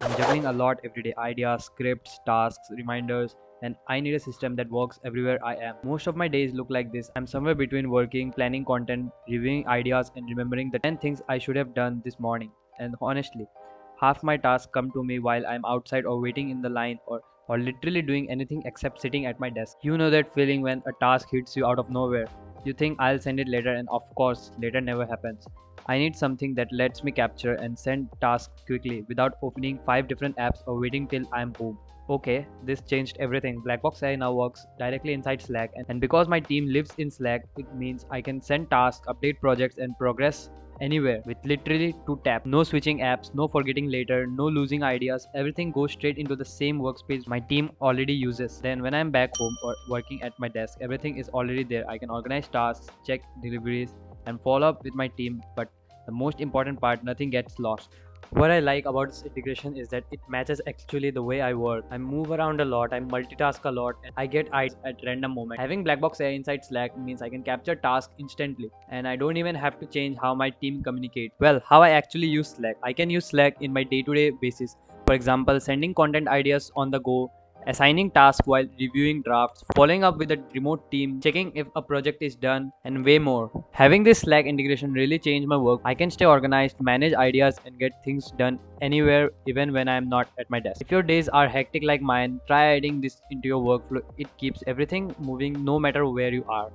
I'm juggling a lot every day: ideas, scripts, tasks, reminders, and I need a system that works everywhere I am. Most of my days look like this. I'm somewhere between working, planning content, reviewing ideas, and remembering the 10 things I should have done this morning. And honestly, half my tasks come to me while I'm outside or waiting in the line or literally doing anything except sitting at my desk. You know that feeling when a task hits you out of nowhere. You think I'll send it later, and of course, later never happens. I need something that lets me capture and send tasks quickly without opening 5 different apps or waiting till I'm home. Okay, this changed everything. Blackbox AI now works directly inside Slack, and because my team lives in Slack, it means I can send tasks, update projects, and progress anywhere with literally 2 taps. No switching apps, no forgetting later, no losing ideas. Everything goes straight into the same workspace my team already uses. Then when I'm back home or working at my desk, everything is already there. I can organize tasks, check deliveries, and follow up with my team. But the most important part, nothing gets lost. What I like about this integration is that it matches actually the way I work. I move around a lot, I multitask a lot, and I get ideas at random moments. Having Blackbox AI inside Slack means I can capture tasks instantly, and I don't even have to change how my team communicate. Well, how I actually use Slack. I can use Slack in my day-to-day basis. For example, sending content ideas on the go, assigning tasks while reviewing drafts, following up with a remote team, checking if a project is done, and way more. Having this Slack integration really changed my work. I can stay organized, manage ideas, and get things done anywhere, even when I'm not at my desk. If your days are hectic like mine, try adding this into your workflow. It keeps everything moving no matter where you are.